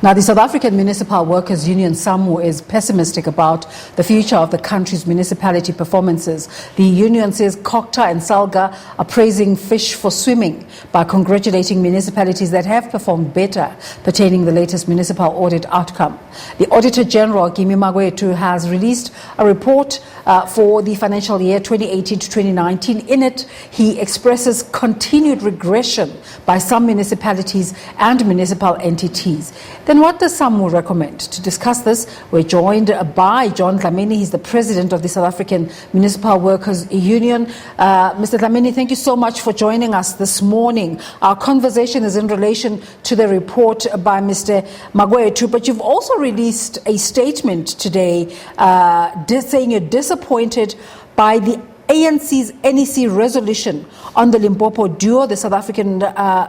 Now, the South African Municipal Workers Union, SAMWU, is pessimistic about the future of the country's municipality performances. The union says COGTA and SALGA are praising fish for swimming by congratulating municipalities that have performed better pertaining the latest municipal audit outcome. The Auditor-General, Kimi Makwetu, has released a report for the financial year 2018 to 2019. In it, he expresses continued regression by some municipalities and municipal entities. Then what does SAMWU recommend? To discuss this, we're joined by John Dlamini. He's the president of the South African Municipal Workers Union. Mr. Dlamini, thank you so much for joining us this morning. Our conversation is in relation to the report by Mr. Makwetu, but you've also released a statement today saying you're disappointed by the ANC's NEC resolution on the Limpopo duo. The South African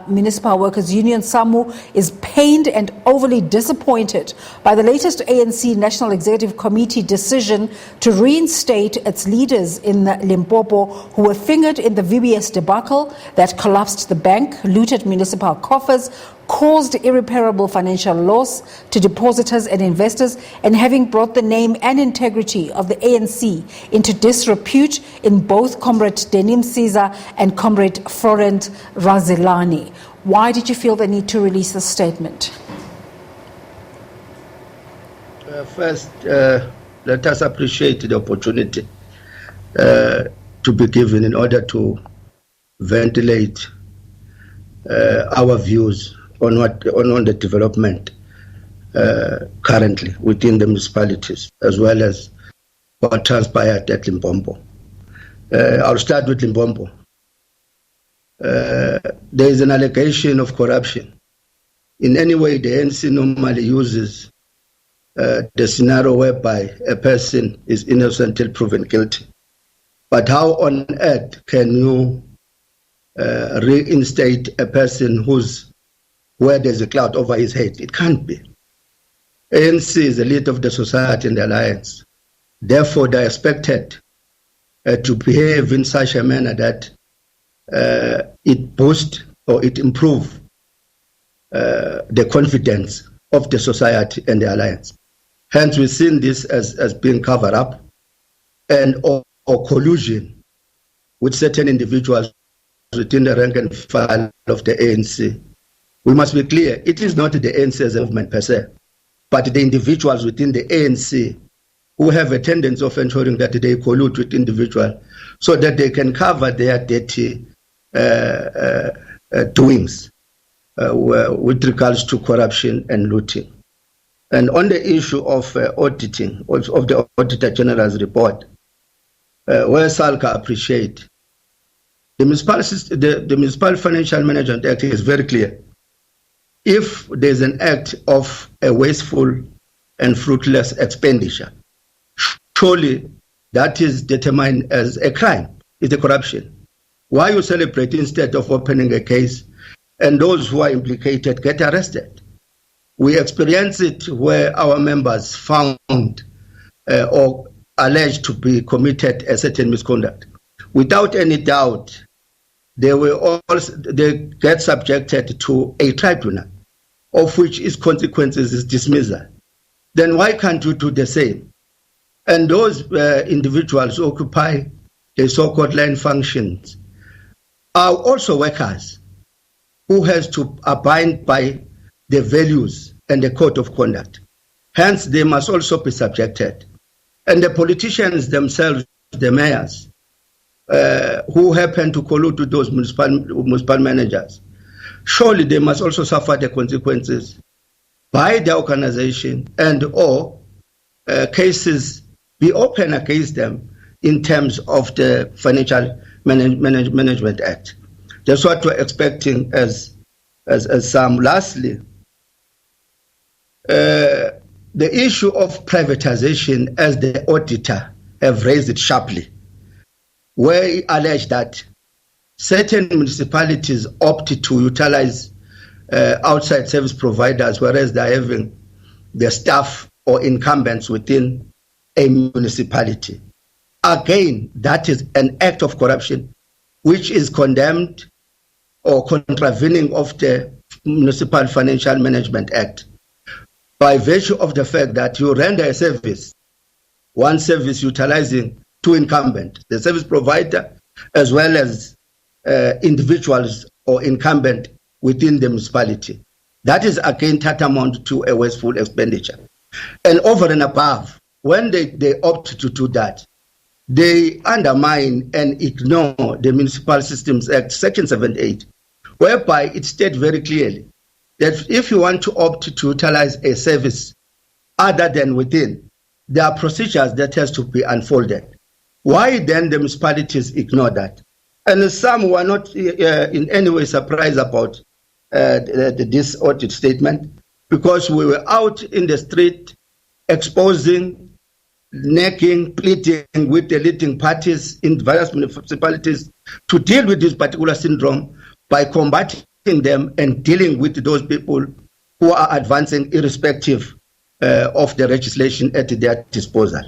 Municipal Workers Union, SAMWU, is pained and overly disappointed by the latest ANC National Executive Committee decision to reinstate its leaders in Limpopo who were fingered in the VBS debacle that collapsed the bank, looted municipal coffers, caused irreparable financial loss to depositors and investors, and having brought the name and integrity of the ANC into disrepute in both Comrade Denim Caesar and Comrade Florent Razilani. Why did you feel the need to release this statement? First, let us appreciate the opportunity to be given in order to ventilate our views on the development currently within the municipalities, as well as what transpired at Limpopo. I'll start with Limpopo. There is an allegation of corruption. In any way, the ANC normally uses the scenario whereby a person is innocent until proven guilty. But how on earth can you reinstate a person where there's a cloud over his head? It can't be. ANC is the leader of the society and the alliance. Therefore, they are expected to behave in such a manner that it boosts or it improves the confidence of the society and the alliance. Hence, we've seen this as being covered up and or collusion with certain individuals within the rank and file of the ANC. We must be clear, it is not the ANC as a movement per se, but the individuals within the ANC who have a tendency of ensuring that they collude with individuals so that they can cover their dirty doings with regards to corruption and looting. And on the issue of auditing, of the Auditor-General's report, where SALGA appreciate, the Municipal Financial Management Act is very clear. If there's an act of a wasteful and fruitless expenditure, surely that is determined as a crime, it's a corruption. Why you celebrate instead of opening a case and those who are implicated get arrested? We experience it where our members found or alleged to be committed a certain misconduct. Without any doubt, they get subjected to a tribunal, of which its consequences is dismissal. Then why can't you do the same? And those individuals who occupy the so-called line functions are also workers who has to abide by the values and the code of conduct. Hence, they must also be subjected. And the politicians themselves, the mayors, who happen to collude with those municipal managers, surely they must also suffer the consequences by the organization and or cases be open against them in terms of the Financial Management Act. That's what we're expecting as some. Lastly, the issue of privatization, as the auditor have raised it sharply, where he alleged that certain municipalities opted to utilize outside service providers, whereas they're having their staff or incumbents within a municipality. Again, that is an act of corruption, which is condemned or contravening of the Municipal Financial Management Act. by virtue of the fact that you render a service, one service utilizing two incumbents, the service provider as well as individuals or incumbent within the municipality. That is again tantamount to a wasteful expenditure. And over and above, when they opt to do that, they undermine and ignore the Municipal Systems Act, Section 78, whereby it states very clearly that if you want to opt to utilize a service other than within, there are procedures that has to be unfolded. Why then the municipalities ignore that? And some were not in any way surprised about this audit statement, because we were out in the street exposing, necking, pleading with the leading parties in various municipalities to deal with this particular syndrome by combating them and dealing with those people who are advancing irrespective of the legislation at their disposal.